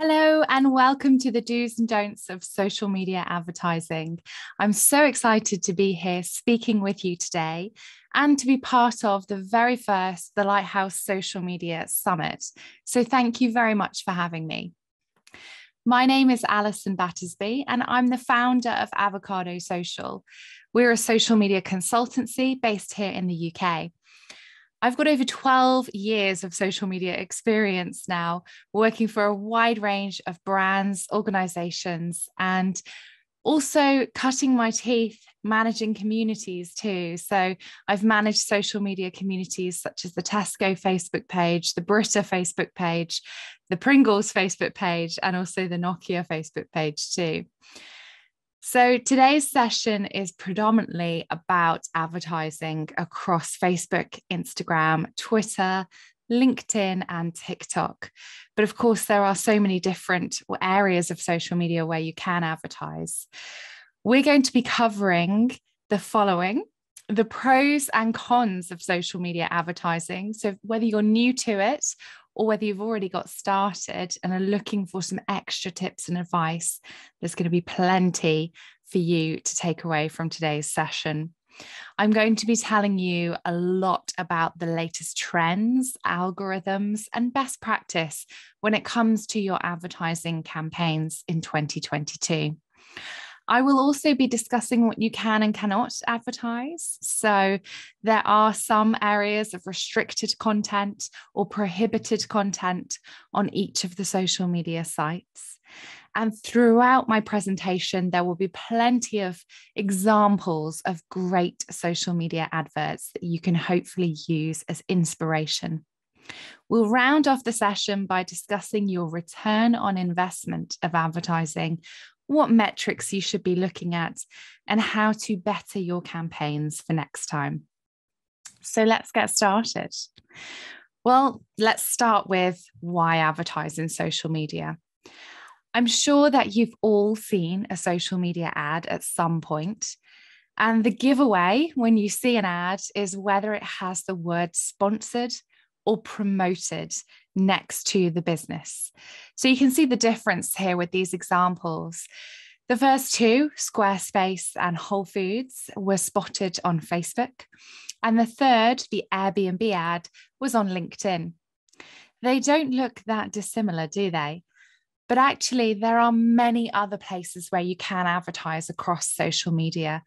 Hello and welcome to the do's and don'ts of social media advertising. I'm so excited to be here speaking with you today and to be part of the very first The Lighthouse Social Media Summit. So thank you very much for having me. My name is Alison Battisby and I'm the founder of Avocado Social. We're a social media consultancy based here in the UK. I've got over 12 years of social media experience now, working for a wide range of brands, organizations, and also cutting my teeth managing communities too. So I've managed social media communities such as the Tesco Facebook page, the Brita Facebook page, the Pringles Facebook page, and also the Nokia Facebook page too. So today's session is predominantly about advertising across Facebook, Instagram, Twitter, LinkedIn, and TikTok. But of course, there are so many different areas of social media where you can advertise. We're going to be covering the following: the pros and cons of social media advertising. So whether you're new to it or whether you've already got started and are looking for some extra tips and advice, there's going to be plenty for you to take away from today's session. I'm going to be telling you a lot about the latest trends, algorithms, and best practice when it comes to your advertising campaigns in 2022. I will also be discussing what you can and cannot advertise. So there are some areas of restricted content or prohibited content on each of the social media sites. And throughout my presentation, there will be plenty of examples of great social media adverts that you can hopefully use as inspiration. We'll round off the session by discussing your return on investment of advertising, what metrics you should be looking at, and how to better your campaigns for next time. So let's get started. Well, let's start with why advertise in social media. I'm sure that you've all seen a social media ad at some point. And the giveaway when you see an ad is whether it has the word sponsored or promoted next to the business. So you can see the difference here with these examples. The first two, Squarespace and Whole Foods, were spotted on Facebook. And the third, the Airbnb ad, was on LinkedIn. They don't look that dissimilar, do they? But actually, there are many other places where you can advertise across social media,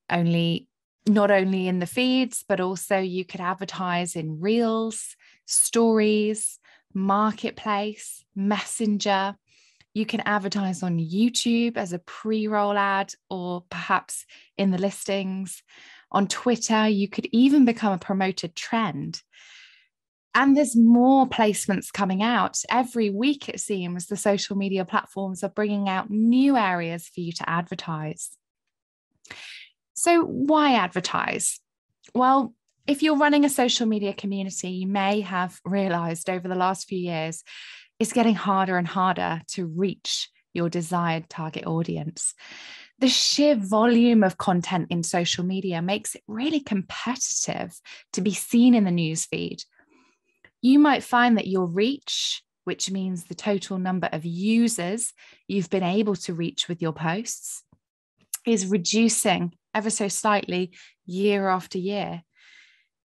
not only in the feeds, but also you could advertise in Reels, Stories, Marketplace, Messenger. You can advertise on YouTube as a pre-roll ad or perhaps in the listings. On Twitter, you could even become a promoted trend. And there's more placements coming out. Every week, it seems, the social media platforms are bringing out new areas for you to advertise. So why advertise? Well, if you're running a social media community, you may have realized over the last few years, it's getting harder and harder to reach your desired target audience. The sheer volume of content in social media makes it really competitive to be seen in the newsfeed. You might find that your reach, which means the total number of users you've been able to reach with your posts, is reducing ever so slightly year after year.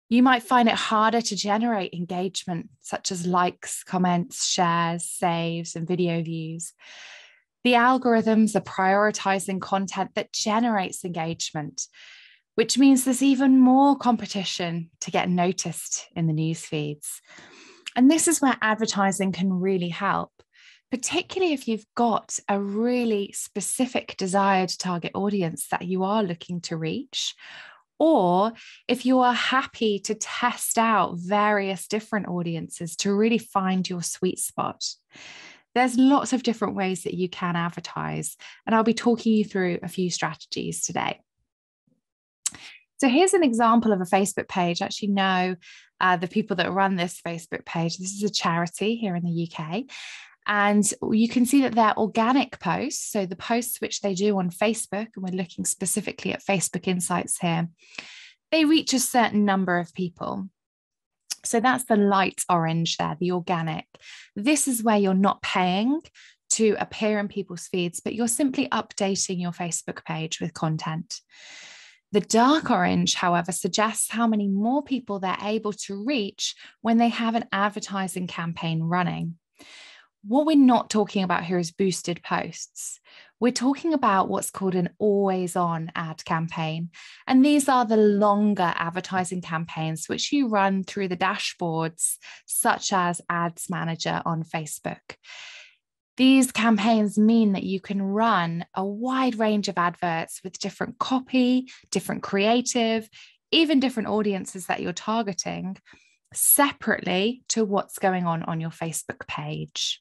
You might find it harder to generate engagement, such as likes, comments, shares, saves, and video views. The algorithms are prioritizing content that generates engagement, which means there's even more competition to get noticed in the news feeds. And this is where advertising can really help, particularly if you've got a really specific desired target audience that you are looking to reach, or if you are happy to test out various different audiences to really find your sweet spot. There's lots of different ways that you can advertise, and I'll be talking you through a few strategies today. So here's an example of a Facebook page. I actually know the people that run this Facebook page. This is a charity here in the UK. And you can see that they're organic posts. So the posts which they do on Facebook, and we're looking specifically at Facebook Insights here, they reach a certain number of people. So that's the light orange there, the organic. This is where you're not paying to appear in people's feeds, but you're simply updating your Facebook page with content. The dark orange, however, suggests how many more people they're able to reach when they have an advertising campaign running. What we're not talking about here is boosted posts. We're talking about what's called an always-on ad campaign. And these are the longer advertising campaigns which you run through the dashboards, such as Ads Manager on Facebook. These campaigns mean that you can run a wide range of adverts with different copy, different creative, even different audiences that you're targeting separately to what's going on your Facebook page.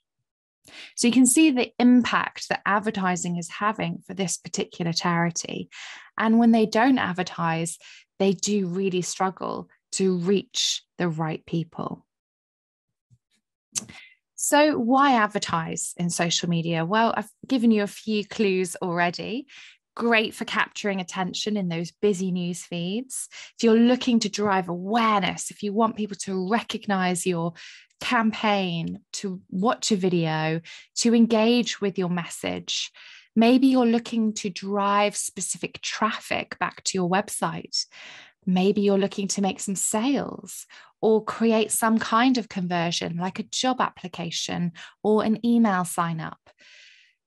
So you can see the impact that advertising is having for this particular charity. And when they don't advertise, they do really struggle to reach the right people. So why advertise in social media? Well, I've given you a few clues already. Great for capturing attention in those busy news feeds. If you're looking to drive awareness, if you want people to recognize your campaign, to watch a video, to engage with your message. Maybe you're looking to drive specific traffic back to your website. Maybe you're looking to make some sales or create some kind of conversion, like a job application or an email sign up.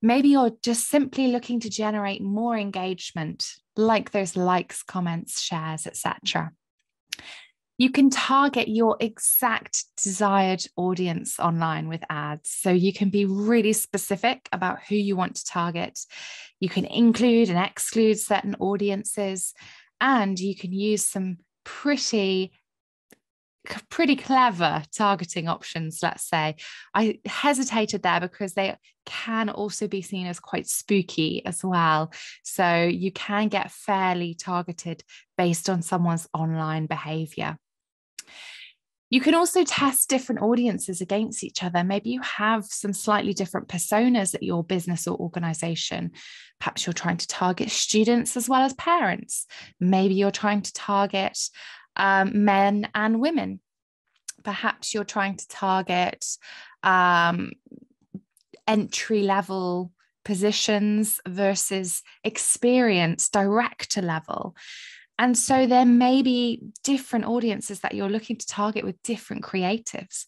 Maybe you're just simply looking to generate more engagement, like those likes, comments, shares, etc. You can target your exact desired audience online with ads. So you can be really specific about who you want to target. You can include and exclude certain audiences, and you can use some pretty clever targeting options, let's say. I hesitated there because they can also be seen as quite spooky as well. So you can get fairly targeted based on someone's online behavior. You can also test different audiences against each other. Maybe you have some slightly different personas at your business or organization. Perhaps you're trying to target students as well as parents. Maybe you're trying to target men and women. Perhaps you're trying to target entry-level positions versus experience, director level. And so there may be different audiences that you're looking to target with different creatives.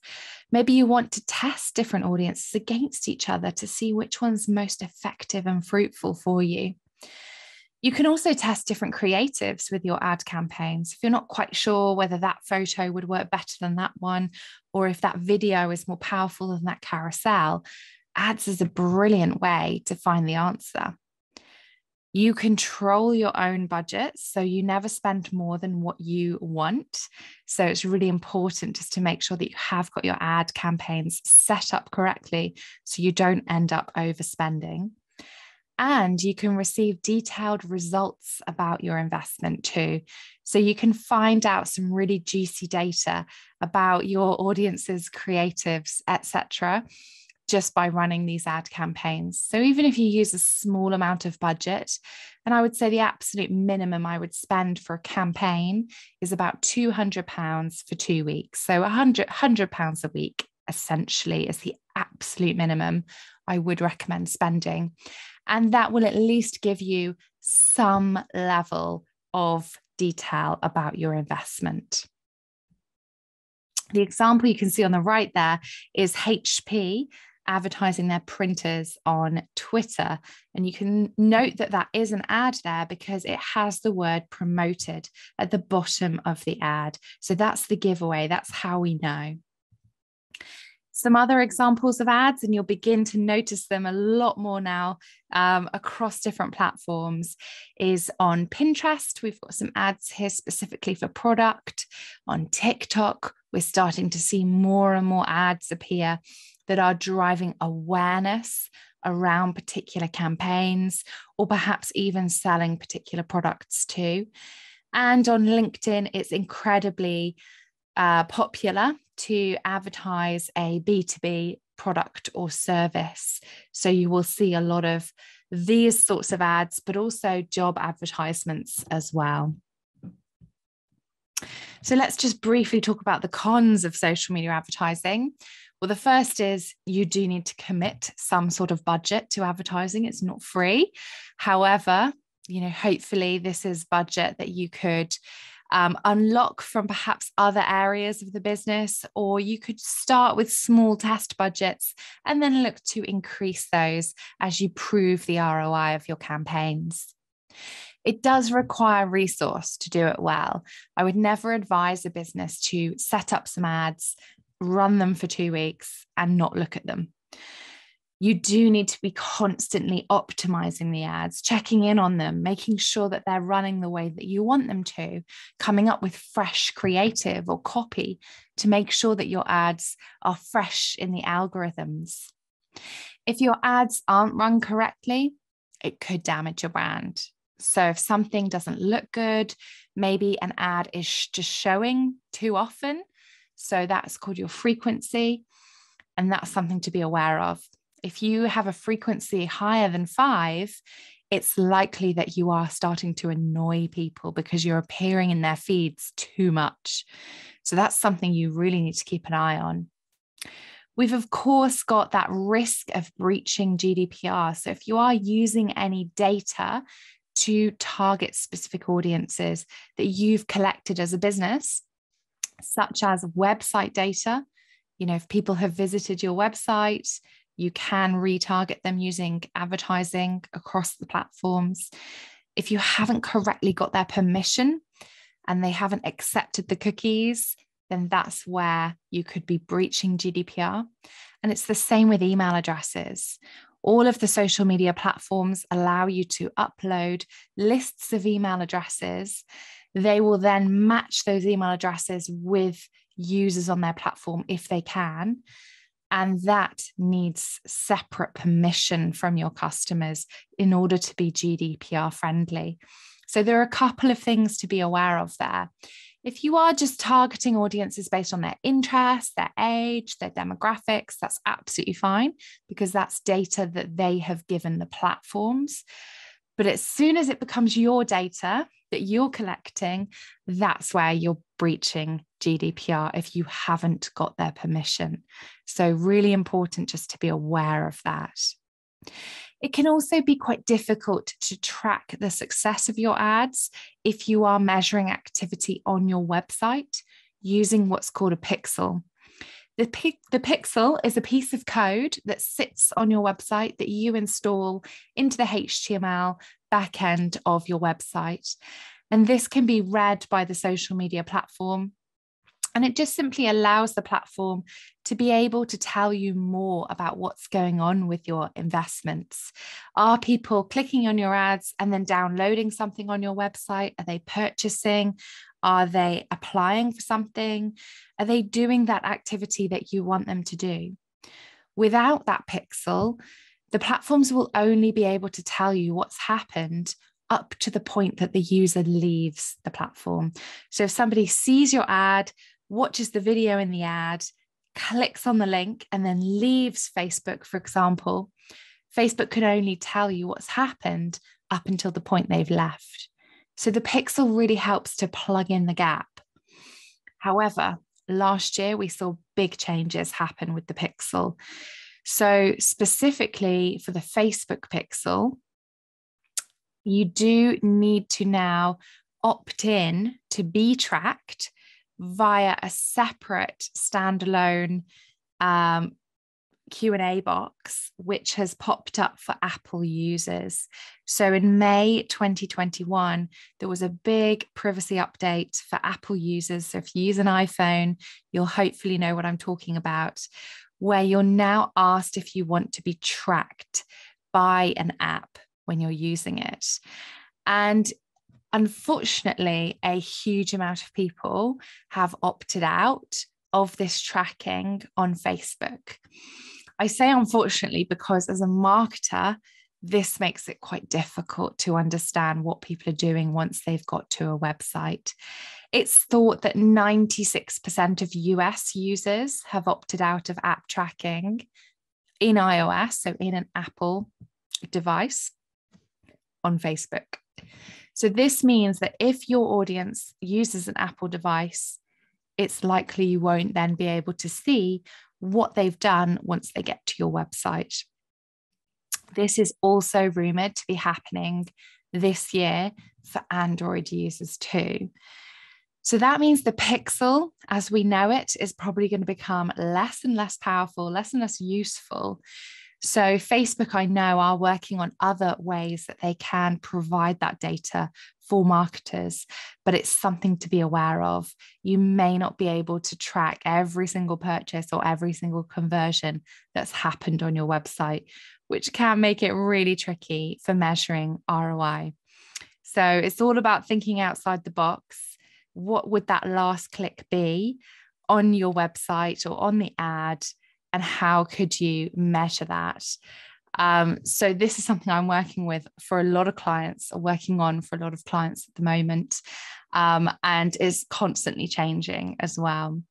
Maybe you want to test different audiences against each other to see which one's most effective and fruitful for you. You can also test different creatives with your ad campaigns. If you're not quite sure whether that photo would work better than that one, or if that video is more powerful than that carousel, ads is a brilliant way to find the answer. You control your own budget, so you never spend more than what you want. So it's really important just to make sure that you have got your ad campaigns set up correctly so you don't end up overspending. And you can receive detailed results about your investment too. So you can find out some really juicy data about your audiences, creatives, etc., just by running these ad campaigns. So even if you use a small amount of budget, and I would say the absolute minimum I would spend for a campaign is about £200 for 2 weeks. So £100 a week essentially is the absolute minimum I would recommend spending. And that will at least give you some level of detail about your investment. The example you can see on the right there is HP advertising their printers on Twitter. And you can note that that is an ad there because it has the word promoted at the bottom of the ad. So that's the giveaway. That's how we know. Some other examples of ads, and you'll begin to notice them a lot more now across different platforms, is on Pinterest. We've got some ads here specifically for product. On TikTok, we're starting to see more and more ads appear that are driving awareness around particular campaigns, or perhaps even selling particular products too. And on LinkedIn, it's incredibly popular to advertise a B2B product or service. So you will see a lot of these sorts of ads, but also job advertisements as well. So let's just briefly talk about the cons of social media advertising. Well, the first is you do need to commit some sort of budget to advertising. It's not free. However, hopefully this is budget that you could unlock from perhaps other areas of the business, or you could start with small test budgets and then look to increase those as you prove the ROI of your campaigns. It does require resource to do it well. I would never advise a business to set up some ads, run them for 2 weeks and not look at them. You do need to be constantly optimizing the ads, checking in on them, making sure that they're running the way that you want them to, coming up with fresh creative or copy to make sure that your ads are fresh in the algorithms. If your ads aren't run correctly, it could damage your brand. So if something doesn't look good, maybe an ad is just showing too often. So that's called your frequency. And that's something to be aware of. If you have a frequency higher than 5, it's likely that you are starting to annoy people because you're appearing in their feeds too much. So that's something you really need to keep an eye on. We've, of course, got that risk of breaching GDPR. So if you are using any data to target specific audiences that you've collected as a business, such as website data, if people have visited your website, you can retarget them using advertising across the platforms. If you haven't correctly got their permission and they haven't accepted the cookies, then that's where you could be breaching GDPR. And it's the same with email addresses. All of the social media platforms allow you to upload lists of email addresses. They will then match those email addresses with users on their platform if they can. And that needs separate permission from your customers in order to be GDPR friendly. So there are a couple of things to be aware of there. If you are just targeting audiences based on their interests, their age, their demographics, that's absolutely fine because that's data that they have given the platforms. But as soon as it becomes your data that you're collecting, that's where you're breaching GDPR if you haven't got their permission. So really important just to be aware of that. It can also be quite difficult to track the success of your ads if you are measuring activity on your website using what's called a pixel. The pixel is a piece of code that sits on your website that you install into the HTML backend of your website. And this can be read by the social media platform. And it just simply allows the platform to be able to tell you more about what's going on with your investments. Are people clicking on your ads and then downloading something on your website? Are they purchasing? Are they applying for something? Are they doing that activity that you want them to do? Without that pixel, the platforms will only be able to tell you what's happened up to the point that the user leaves the platform. So if somebody sees your ad, watches the video in the ad, clicks on the link, and then leaves Facebook, for example, Facebook can only tell you what's happened up until the point they've left. So the pixel really helps to plug in the gap. However, last year we saw big changes happen with the pixel. So specifically for the Facebook pixel, you do need to now opt in to be tracked via a separate standalone Q&A box, which has popped up for Apple users. So in May 2021, there was a big privacy update for Apple users. So if you use an iPhone, you'll hopefully know what I'm talking about, where you're now asked if you want to be tracked by an app when you're using it. And unfortunately, a huge amount of people have opted out of this tracking on Facebook. I say unfortunately because as a marketer, this makes it quite difficult to understand what people are doing once they've got to a website. It's thought that 96% of US users have opted out of app tracking in iOS, so in an Apple device on Facebook. So this means that if your audience uses an Apple device, it's likely you won't then be able to see what they've done once they get to your website. This is also rumored to be happening this year for Android users too. So that means the Pixel, as we know it, is probably going to become less and less powerful, less and less useful. So Facebook, I know, are working on other ways that they can provide that data for marketers, but it's something to be aware of. You may not be able to track every single purchase or every single conversion that's happened on your website, which can make it really tricky for measuring ROI. So it's all about thinking outside the box. What would that last click be on your website or on the ad? And how could you measure that? So this is something I'm working with for a lot of clients, or working on for a lot of clients at the moment, and is constantly changing as well.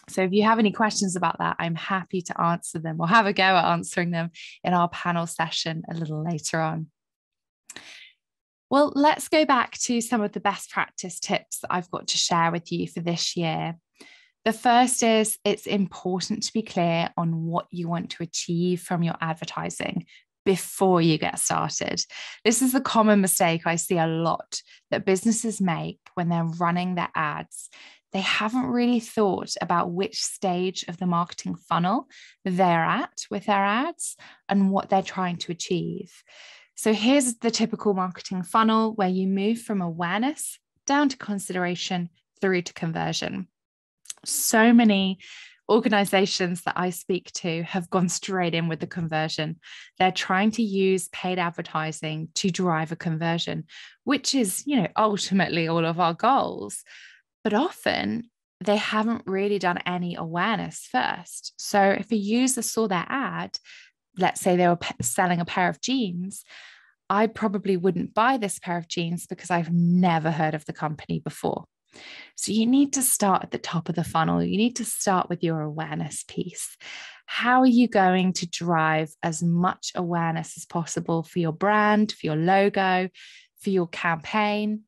So if you have any questions about that, I'm happy to answer them or have a go at answering them in our panel session a little later on. Well, let's go back to some of the best practice tips that I've got to share with you for this year. The first is it's important to be clear on what you want to achieve from your advertising before you get started. This is the common mistake I see a lot that businesses make when they're running their ads. They haven't really thought about which stage of the marketing funnel they're at with their ads and what they're trying to achieve. So here's the typical marketing funnel where you move from awareness down to consideration through to conversion. So many organizations that I speak to have gone straight in with the conversion. They're trying to use paid advertising to drive a conversion, which is, ultimately all of our goals. But often they haven't really done any awareness first. So if a user saw their ad, let's say they were selling a pair of jeans, I probably wouldn't buy this pair of jeans because I've never heard of the company before. So you need to start at the top of the funnel. You need to start with your awareness piece. How are you going to drive as much awareness as possible for your brand, for your logo, for your campaign?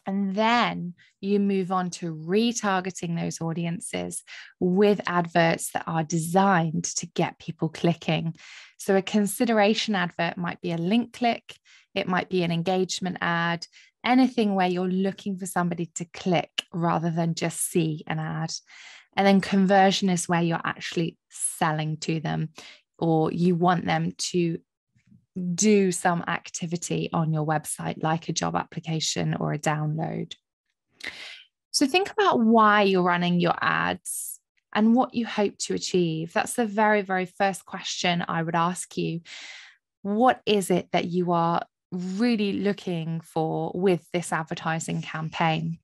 And then you move on to retargeting those audiences with adverts that are designed to get people clicking. So a consideration advert might be a link click, it might be an engagement ad, anything where you're looking for somebody to click rather than just see an ad. And then conversion is where you're actually selling to them, or you want them to do some activity on your website, like a job application or a download. So think about why you're running your ads and what you hope to achieve. That's the very, very first question I would ask you. What is it that you are really looking for with this advertising campaign?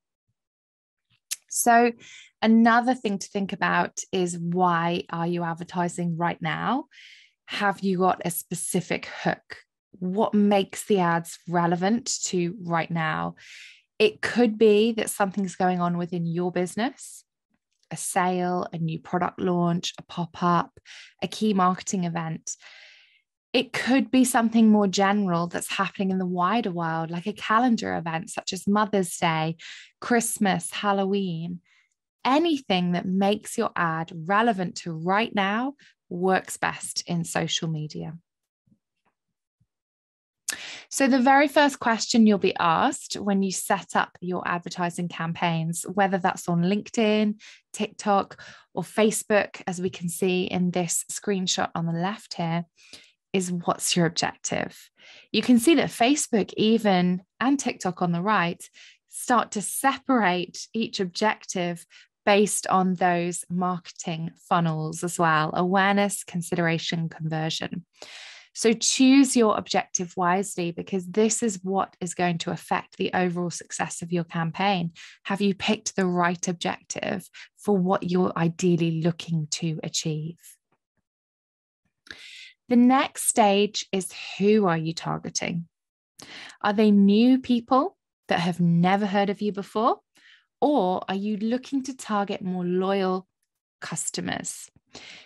So another thing to think about is, why are you advertising right now? Have you got a specific hook? What makes the ads relevant to right now? It could be that something's going on within your business, a sale, a new product launch, a pop-up, a key marketing event. It could be something more general that's happening in the wider world, like a calendar event such as Mother's Day, Christmas, Halloween. Anything that makes your ad relevant to right now works best in social media. So the very first question you'll be asked when you set up your advertising campaigns, whether that's on LinkedIn, TikTok, or Facebook, as we can see in this screenshot on the left here, is, what's your objective? You can see that Facebook even and TikTok on the right start to separate each objective based on those marketing funnels as well: awareness, consideration, conversion. So choose your objective wisely, because this is what is going to affect the overall success of your campaign. Have you picked the right objective for what you're ideally looking to achieve? The next stage is, who are you targeting? Are they new people that have never heard of you before? Or are you looking to target more loyal customers.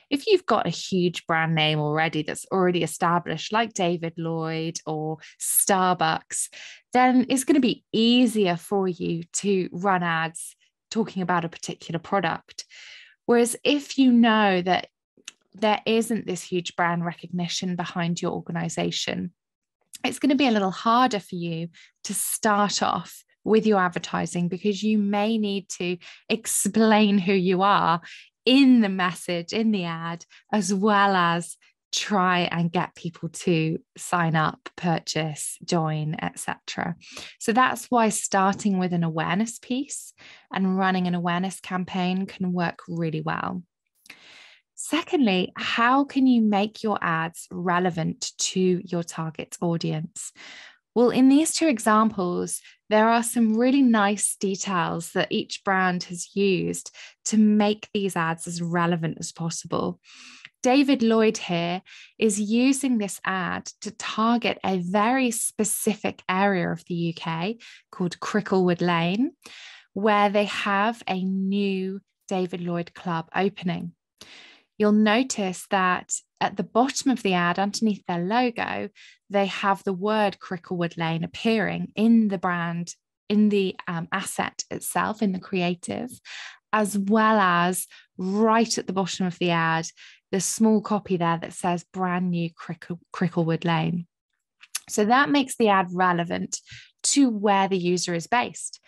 If you've got a huge brand name already that's already established, like David Lloyd or Starbucks, then it's going to be easier for you to run ads talking about a particular product. Whereas if you know that there isn't this huge brand recognition behind your organization, it's going to be a little harder for you to start off with your advertising, because you may need to explain who you are in the message, in the ad, as well as try and get people to sign up, purchase, join, etc. So that's why starting with an awareness piece and running an awareness campaign can work really well. Secondly, how can you make your ads relevant to your target audience? Well, in these two examples, there are some really nice details that each brand has used to make these ads as relevant as possible. David Lloyd here is using this ad to target a very specific area of the UK called Cricklewood Lane, where they have a new David Lloyd club opening. You'll notice that at the bottom of the ad, underneath their logo, they have the word Cricklewood Lane appearing in the brand, in the asset itself, in the creative, as well as right at the bottom of the ad, the small copy there that says brand new Cricklewood Lane. So that makes the ad relevant to where the user is based.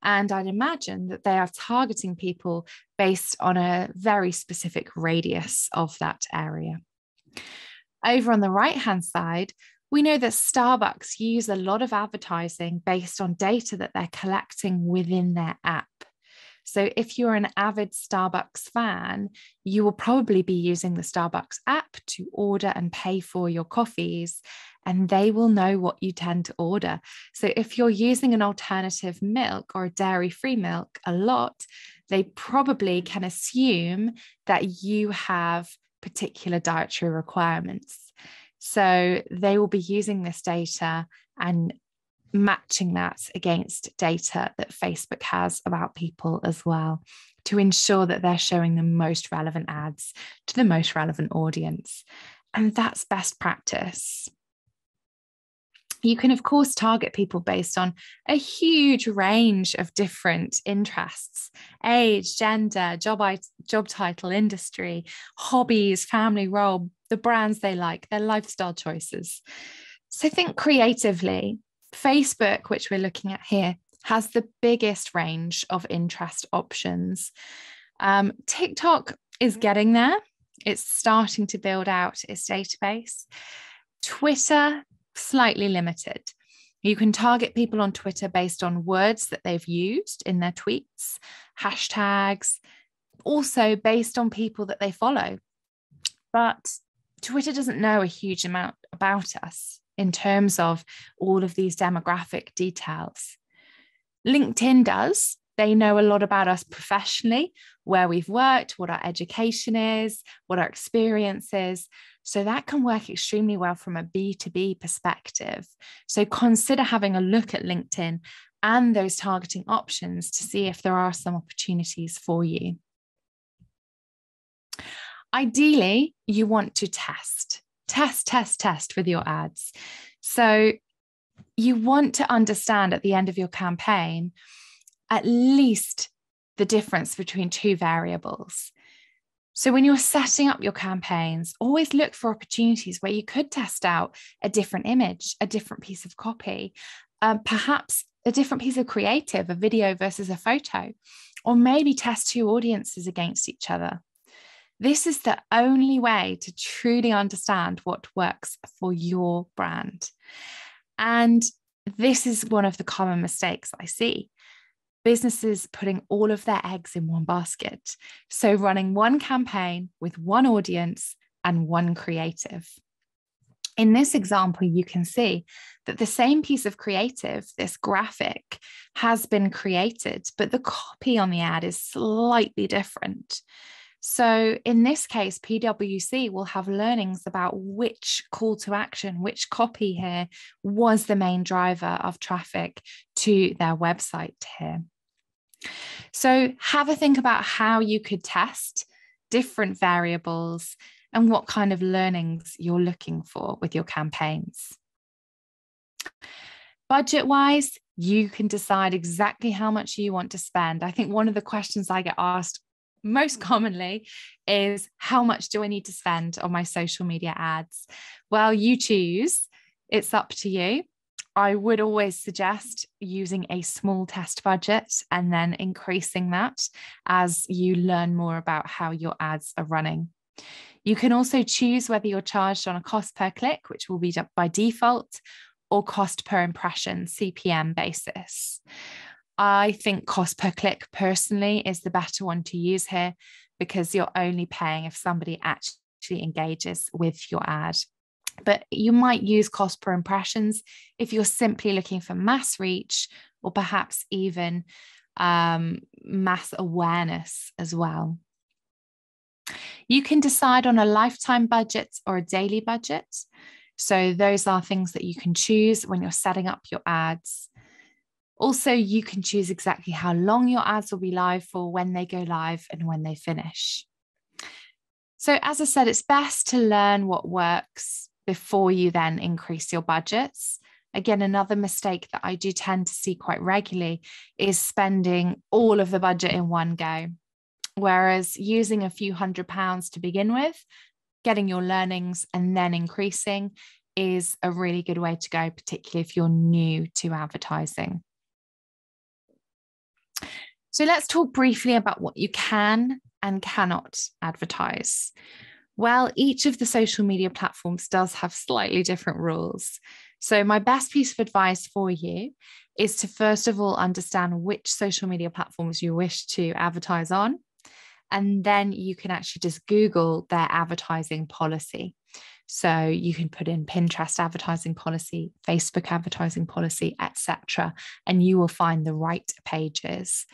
And I'd imagine that they are targeting people based on a very specific radius of that area. Over on the right-hand side, we know that Starbucks use a lot of advertising based on data that they're collecting within their app. So if you're an avid Starbucks fan, you will probably be using the Starbucks app to order and pay for your coffees, and they will know what you tend to order. So if you're using an alternative milk or a dairy-free milk a lot, they probably can assume that you have particular dietary requirements. So they will be using this data and matching that against data that Facebook has about people as well, to ensure that they're showing the most relevant ads to the most relevant audience. And that's best practice. You can, of course, target people based on a huge range of different interests: age, gender, job title, industry, hobbies, family role, the brands they like, their lifestyle choices. So think creatively. Facebook, which we're looking at here, has the biggest range of interest options. TikTok is getting there. It's starting to build out its database. Twitter, slightly limited. You can target people on Twitter based on words that they've used in their tweets, hashtags, also based on people that they follow. But Twitter doesn't know a huge amount about us in terms of all of these demographic details. LinkedIn does. They know a lot about us professionally, where we've worked, what our education is, what our experience is. So that can work extremely well from a B2B perspective. So consider having a look at LinkedIn and those targeting options to see if there are some opportunities for you. Ideally, you want to test with your ads. So you want to understand at the end of your campaign at least the difference between two variables. So when you're setting up your campaigns, always look for opportunities where you could test out a different image, a different piece of copy, perhaps a different piece of creative, a video versus a photo, or maybe test two audiences against each other. This is the only way to truly understand what works for your brand. And this is one of the common mistakes I see. Businesses putting all of their eggs in one basket. So running one campaign with one audience and one creative. In this example, you can see that the same piece of creative, this graphic, has been created, but the copy on the ad is slightly different. So in this case, PwC will have learnings about which call to action, which copy here was the main driver of traffic to their website here. So have a think about how you could test different variables, and what kind of learnings you're looking for with your campaigns. Budget-wise, you can decide exactly how much you want to spend. I think one of the questions I get asked most commonly is, how much do I need to spend on my social media ads? Well, you choose. It's up to you. I would always suggest using a small test budget and then increasing that as you learn more about how your ads are running. You can also choose whether you're charged on a cost per click, which will be by default, or cost per impression, CPM basis. I think cost per click personally is the better one to use here, because you're only paying if somebody actually engages with your ad. But you might use cost per impressions if you're simply looking for mass reach, or perhaps even mass awareness as well. You can decide on a lifetime budget or a daily budget. So those are things that you can choose when you're setting up your ads. Also, you can choose exactly how long your ads will be live for, when they go live, and when they finish. So as I said, it's best to learn what works before you then increase your budgets. Again, another mistake that I do tend to see quite regularly is spending all of the budget in one go. Whereas using a few £100s to begin with, getting your learnings and then increasing is a really good way to go, particularly if you're new to advertising. So let's talk briefly about what you can and cannot advertise. Well, each of the social media platforms does have slightly different rules. So my best piece of advice for you is to first of all understand which social media platforms you wish to advertise on. And then you can actually just Google their advertising policy. So you can put in Pinterest advertising policy, Facebook advertising policy, etc., and you will find the right pages.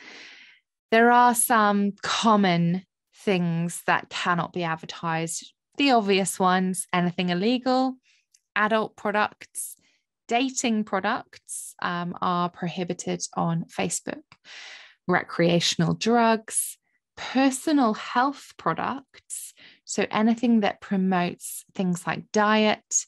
There are some common things that cannot be advertised. The obvious ones: anything illegal, adult products, dating products are prohibited on Facebook, recreational drugs, personal health products, so anything that promotes things like diet.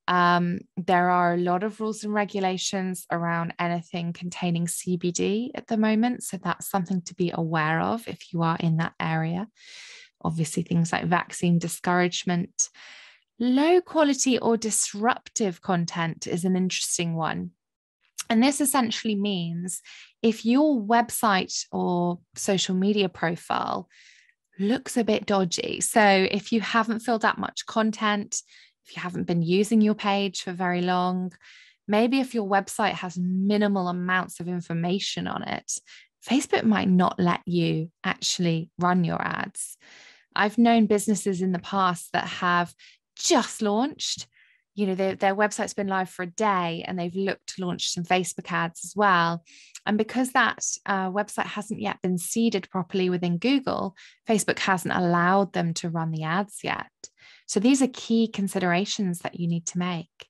There are a lot of rules and regulations around anything containing CBD at the moment, so that's something to be aware of if you are in that area. Obviously, things like vaccine discouragement. Low quality or disruptive content is an interesting one. And this essentially means if your website or social media profile looks a bit dodgy, so if you haven't filled out much content, if you haven't been using your page for very long, maybe if your website has minimal amounts of information on it, Facebook might not let you actually run your ads. I've known businesses in the past that have just launched. Their website's been live for a day and they've looked to launch some Facebook ads as well. And because that website hasn't yet been seeded properly within Google, Facebook hasn't allowed them to run the ads yet. So these are key considerations that you need to make.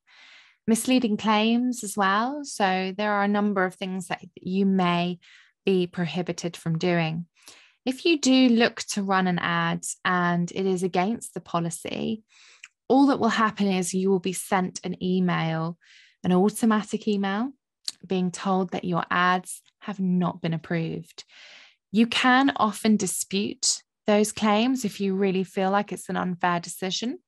Misleading claims as well. So there are a number of things that you may be prohibited from doing. If you do look to run an ad and it is against the policy, all that will happen is you will be sent an email, an automatic email, being told that your ads have not been approved. You can often dispute those claims if you really feel like it's an unfair decision.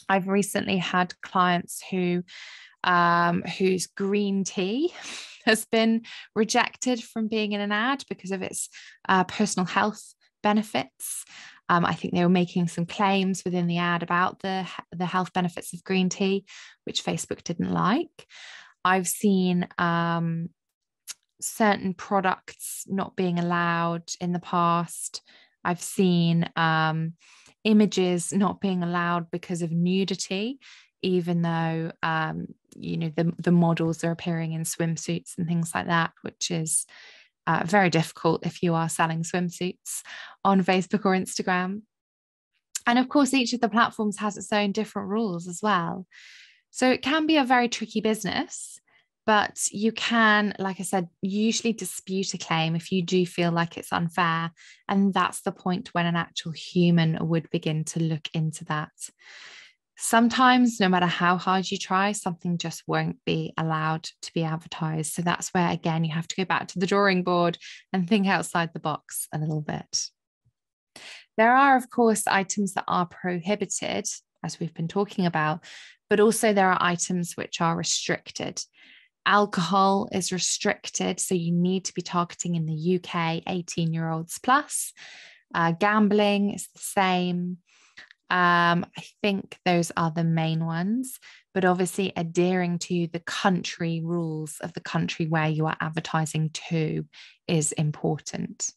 I've recently had clients whose green tea has been rejected from being in an ad because of its personal health benefits. I think they were making some claims within the ad about the health benefits of green tea, which Facebook didn't like. I've seen certain products not being allowed in the past. I've seen images not being allowed because of nudity, even though the models are appearing in swimsuits and things like that, which is very difficult if you are selling swimsuits on Facebook or Instagram. And of course, each of the platforms has its own different rules as well. So it can be a very tricky business. But you can, like I said, usually dispute a claim if you do feel like it's unfair. And that's the point when an actual human would begin to look into that. Sometimes, no matter how hard you try, something just won't be allowed to be advertised. So that's where, again, you have to go back to the drawing board and think outside the box a little bit. There are, of course, items that are prohibited, as we've been talking about, but also there are items which are restricted. Alcohol is restricted, so you need to be targeting in the UK 18-year-olds plus. Gambling is the same. I think those are the main ones, but obviously adhering to the country rules of the country where you are advertising to is important.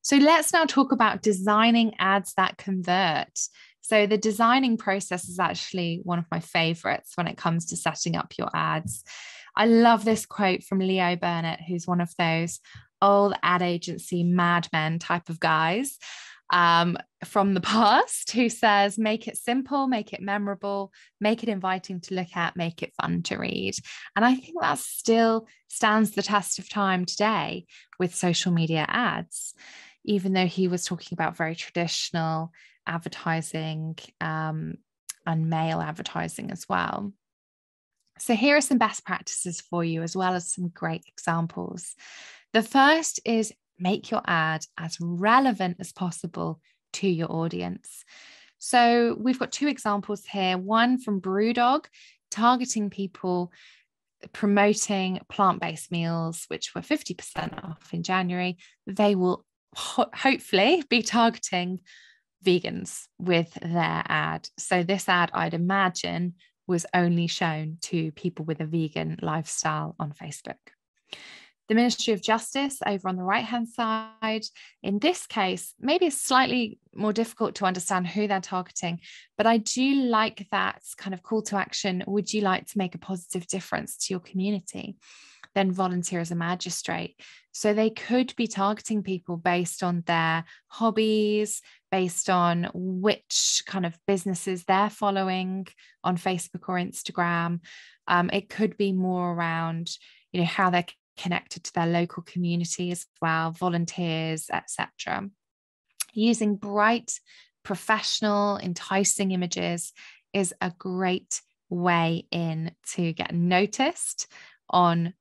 So let's now talk about designing ads that convert. So the designing process is actually one of my favorites when it comes to setting up your ads. I love this quote from Leo Burnett, who's one of those old ad agency madmen type of guys from the past, who says, make it simple, make it memorable, make it inviting to look at, make it fun to read. And I think that still stands the test of time today with social media ads, even though he was talking about very traditional advertising and mail advertising as well. So here are some best practices for you, as well as some great examples. The first is make your ad as relevant as possible to your audience. So we've got two examples here, one from Brewdog, targeting people promoting plant-based meals, which were 50% off in January. They will hopefully be targeting vegans with their ad. So this ad, I'd imagine, was only shown to people with a vegan lifestyle on Facebook. The Ministry of Justice over on the right-hand side, in this case, maybe it's slightly more difficult to understand who they're targeting, but I do like that kind of call to action. Would you like to make a positive difference to your community? Then volunteer as a magistrate. So they could be targeting people based on their hobbies, based on which kind of businesses they're following on Facebook or Instagram. It could be more around, how they're connected to their local community as well, volunteers, etc. Using bright, professional, enticing images is a great way in to get noticed on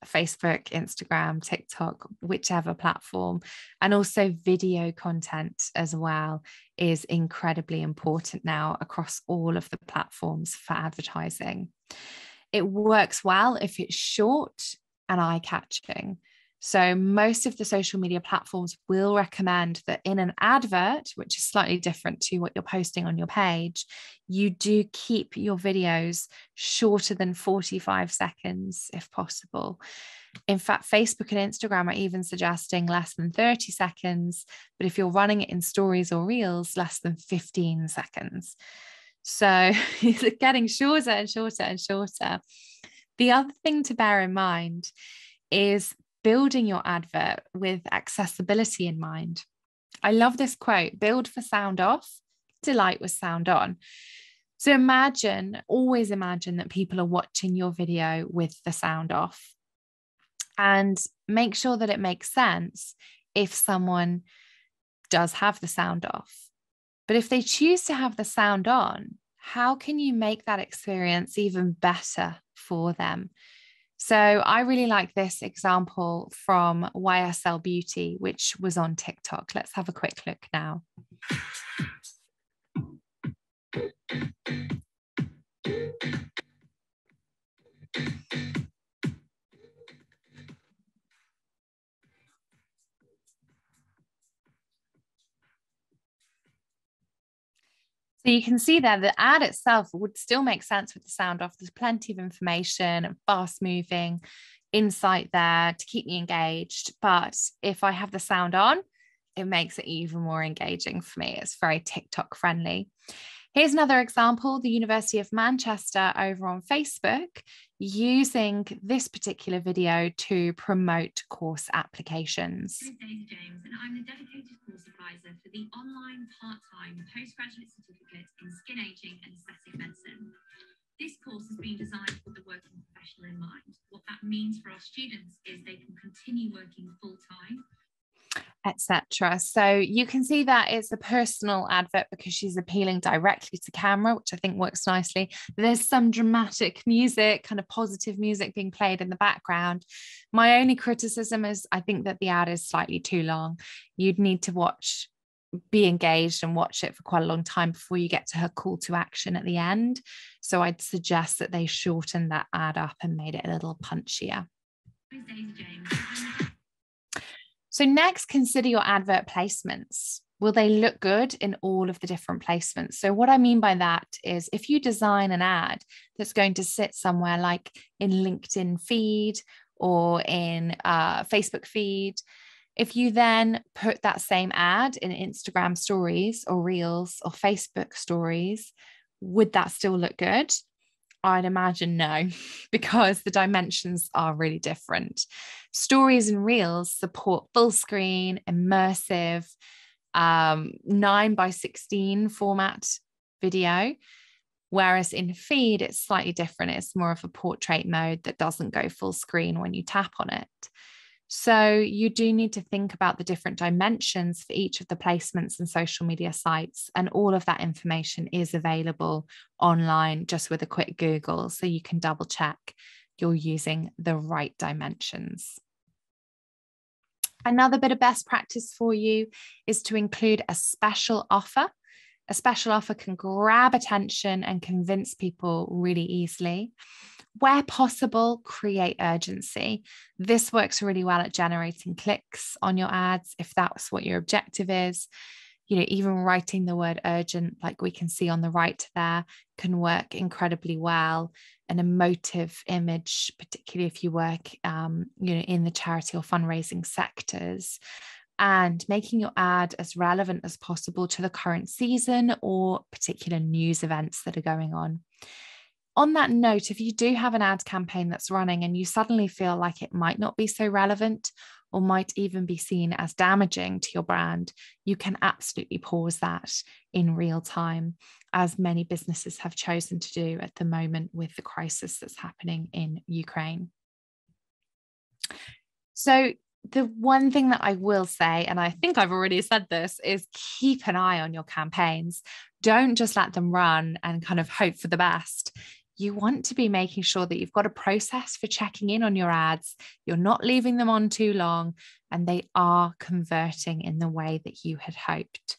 Facebook, Instagram, TikTok, whichever platform. And also video content as well is incredibly important now across all of the platforms for advertising. It works well if it's short and eye-catching. So most of the social media platforms will recommend that in an advert, which is slightly different to what you're posting on your page, you do keep your videos shorter than 45 seconds if possible. In fact, Facebook and Instagram are even suggesting less than 30 seconds, but if you're running it in stories or reels, less than 15 seconds. So it's getting shorter and shorter and shorter. The other thing to bear in mind is building your advert with accessibility in mind. I love this quote, build for sound off, delight with sound on. So always imagine that people are watching your video with the sound off, and make sure that it makes sense if someone does have the sound off. But if they choose to have the sound on, how can you make that experience even better for them? So I really like this example from YSL Beauty, which was on TikTok. Let's have a quick look now. So you can see there, the ad itself would still make sense with the sound off. There's plenty of information and fast moving insight there to keep me engaged. But if I have the sound on, it makes it even more engaging for me. It's very TikTok friendly. Here's another example, the University of Manchester over on Facebook, using this particular video to promote course applications. My name is James, and I'm the dedicated course advisor for the online part-time postgraduate certificate in skin aging and aesthetic medicine. This course has been designed with the working professional in mind. What that means for our students is they can continue working full-time, etc. So you can see that it's a personal advert because she's appealing directly to camera, which I think works nicely. There's some dramatic music, kind of positive music being played in the background. My only criticism is I think that the ad is slightly too long. You'd need to be engaged and watch it for quite a long time before you get to her call to action at the end. So I'd suggest that they shorten that ad up and made it a little punchier. So next, consider your advert placements. Will they look good in all of the different placements? So what I mean by that is if you design an ad that's going to sit somewhere like in LinkedIn feed or in Facebook feed, if you then put that same ad in Instagram stories or reels or Facebook stories, would that still look good? I'd imagine no, because the dimensions are really different. Stories and reels support full screen, immersive, 9:16 format video, whereas in feed, it's slightly different. It's more of a portrait mode that doesn't go full screen when you tap on it. So you do need to think about the different dimensions for each of the placements and social media sites. And all of that information is available online just with a quick Google. So you can double check you're using the right dimensions. Another bit of best practice for you is to include a special offer. A special offer can grab attention and convince people really easily. Where possible, create urgency. This works really well at generating clicks on your ads if that's what your objective is. Even writing the word urgent, like we can see on the right there, can work incredibly well. An emotive image, particularly if you work, in the charity or fundraising sectors, and making your ad as relevant as possible to the current season or particular news events that are going on. On that note, if you do have an ad campaign that's running and you suddenly feel like it might not be so relevant or might even be seen as damaging to your brand, you can absolutely pause that in real time, as many businesses have chosen to do at the moment with the crisis that's happening in Ukraine. So the one thing that I will say, and I think I've already said this, is keep an eye on your campaigns. Don't just let them run and kind of hope for the best. You want to be making sure that you've got a process for checking in on your ads. You're not leaving them on too long, and they are converting in the way that you had hoped.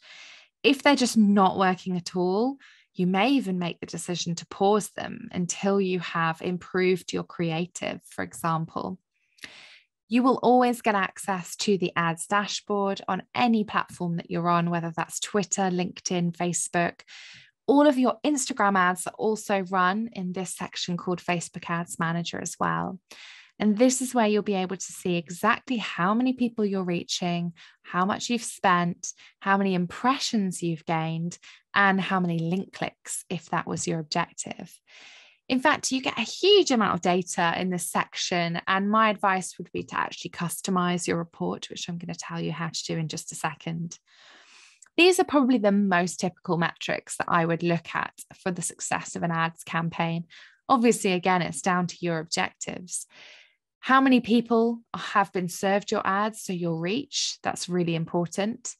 If they're just not working at all, you may even make the decision to pause them until you have improved your creative, for example. You will always get access to the ads dashboard on any platform that you're on, whether that's Twitter, LinkedIn, Facebook. All of your Instagram ads are also run in this section called Facebook Ads Manager as well. And this is where you'll be able to see exactly how many people you're reaching, how much you've spent, how many impressions you've gained, and how many link clicks, if that was your objective. In fact, you get a huge amount of data in this section, and my advice would be to actually customize your report, which I'm going to tell you how to do in just a second. These are probably the most typical metrics that I would look at for the success of an ads campaign. Obviously, again, it's down to your objectives. How many people have been served your ads, so your reach? That's really important.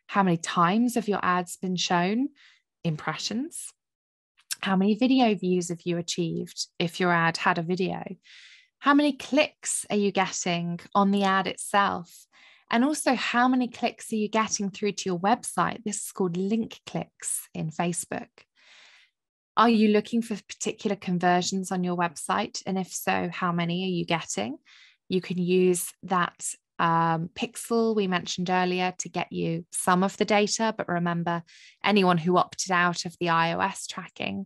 How many times have your ads been shown? Impressions. How many video views have you achieved if your ad had a video? How many clicks are you getting on the ad itself? And also, how many clicks are you getting through to your website? This is called link clicks in Facebook. Are you looking for particular conversions on your website? And if so, how many are you getting? You can use that pixel we mentioned earlier to get you some of the data, but remember, anyone who opted out of the iOS tracking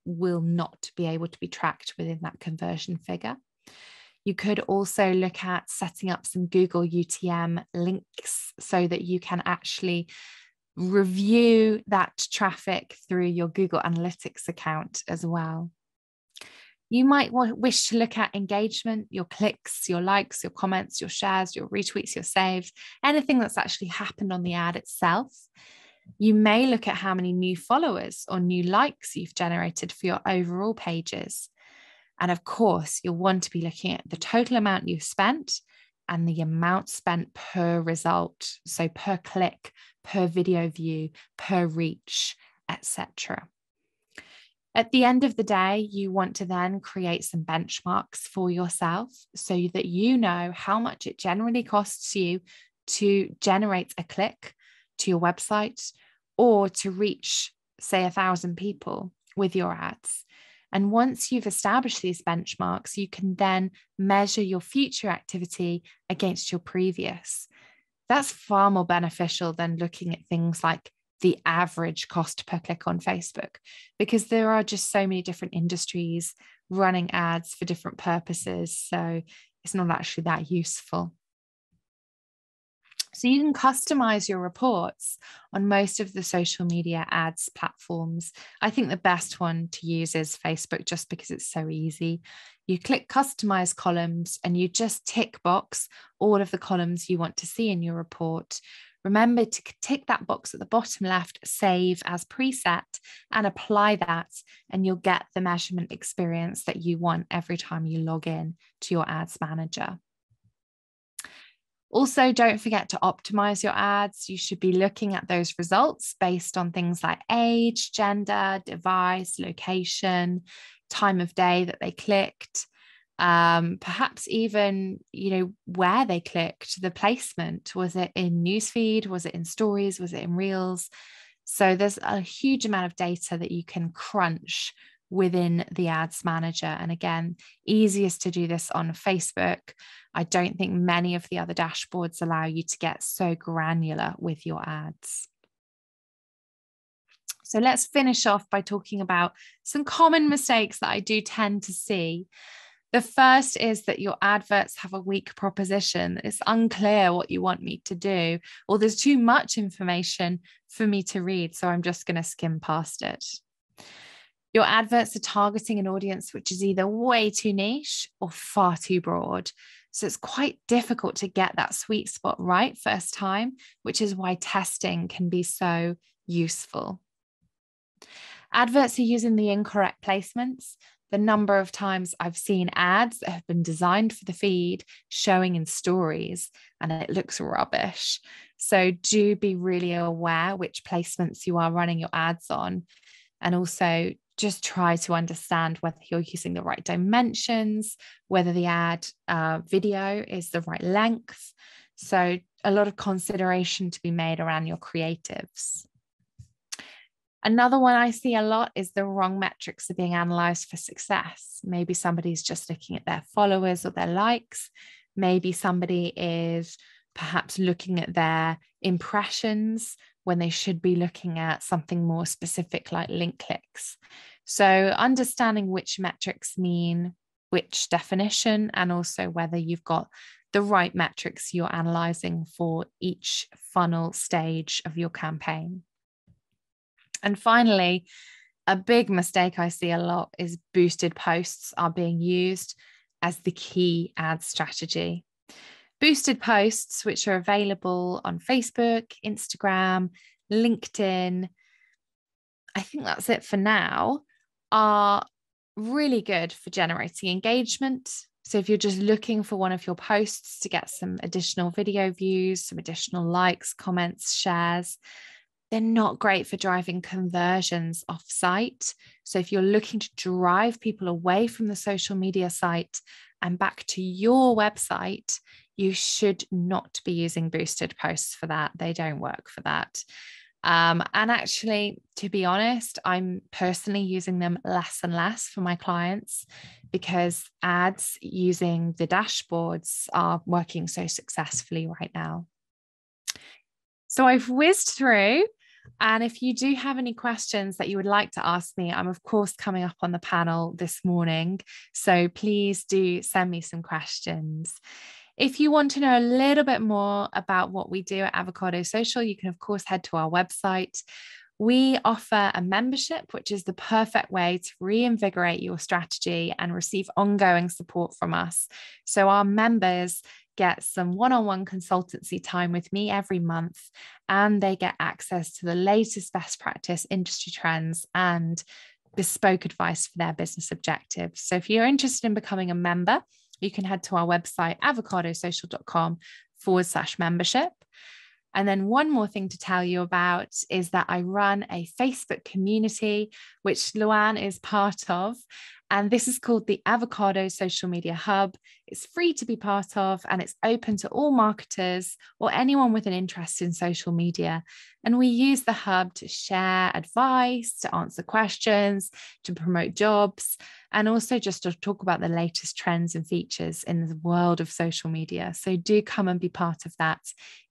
will not be able to be tracked within that conversion figure. You could also look at setting up some Google UTM links so that you can actually review that traffic through your Google Analytics account as well. You might wish to look at engagement, your clicks, your likes, your comments, your shares, your retweets, your saves, anything that's actually happened on the ad itself. You may look at how many new followers or new likes you've generated for your overall pages. And of course, you'll want to be looking at the total amount you've spent and the amount spent per result. So per click, per video view, per reach, etc. At the end of the day, you want to then create some benchmarks for yourself so that you know how much it generally costs you to generate a click to your website or to reach, say, 1,000 people with your ads. And once you've established these benchmarks, you can then measure your future activity against your previous. That's far more beneficial than looking at things like the average cost per click on Facebook, because there are just so many different industries running ads for different purposes. So it's not actually that useful. So you can customize your reports on most of the social media ads platforms. I think the best one to use is Facebook, just because it's so easy. You click customize columns and you just tick box all of the columns you want to see in your report. Remember to tick that box at the bottom left, save as preset, and apply that, and you'll get the measurement experience that you want every time you log in to your ads manager. Also, don't forget to optimize your ads. You should be looking at those results based on things like age, gender, device, location, time of day that they clicked, perhaps even, where they clicked, the placement. Was it in newsfeed? Was it in stories? Was it in reels? So there's a huge amount of data that you can crunch within the ads manager. And again, easiest to do this on Facebook. I don't think many of the other dashboards allow you to get so granular with your ads. So let's finish off by talking about some common mistakes that I do tend to see. The first is that your adverts have a weak proposition. It's unclear what you want me to do, or there's too much information for me to read, so I'm just going to skim past it. Your adverts are targeting an audience which is either way too niche or far too broad. So it's quite difficult to get that sweet spot right first time, which is why testing can be so useful. Adverts are using the incorrect placements. The number of times I've seen ads that have been designed for the feed showing in stories and it looks rubbish. So do be really aware which placements you are running your ads on, and also just try to understand whether you're using the right dimensions, whether the ad video is the right length. So a lot of consideration to be made around your creatives. Another one I see a lot is the wrong metrics are being analyzed for success. Maybe somebody's just looking at their followers or their likes. Maybe somebody is perhaps looking at their impressions when they should be looking at something more specific like link clicks. So understanding which metrics mean which definition, and also whether you've got the right metrics you're analyzing for each funnel stage of your campaign. And finally, a big mistake I see a lot is boosted posts are being used as the key ad strategy. Boosted posts, which are available on Facebook, Instagram, LinkedIn, I think that's it for now, are really good for generating engagement. So if you're just looking for one of your posts to get some additional video views, some additional likes, comments, shares, they're not great for driving conversions off-site. So if you're looking to drive people away from the social media site and back to your website, you should not be using boosted posts for that. They don't work for that. And actually, to be honest, I'm personally using them less and less for my clients because ads using the dashboards are working so successfully right now. So I've whizzed through. And if you do have any questions that you would like to ask me, I'm of course coming up on the panel this morning. So please do send me some questions. If you want to know a little bit more about what we do at Avocado Social, you can of course head to our website. We offer a membership, which is the perfect way to reinvigorate your strategy and receive ongoing support from us. So our members get some one-on-one consultancy time with me every month, and they get access to the latest best practice, industry trends, and bespoke advice for their business objectives. So if you're interested in becoming a member, you can head to our website, avocadosocial.com/membership. And then one more thing to tell you about is that I run a Facebook community, which Luann is part of. And this is called the Avocado Social Media Hub. It's free to be part of, and it's open to all marketers or anyone with an interest in social media. And we use the hub to share advice, to answer questions, to promote jobs, and also just to talk about the latest trends and features in the world of social media. So do come and be part of that.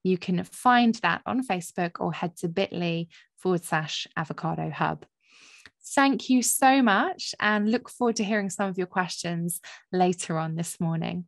You can find that on Facebook or head to bit.ly/avocado hub. Thank you so much, and look forward to hearing some of your questions later on this morning.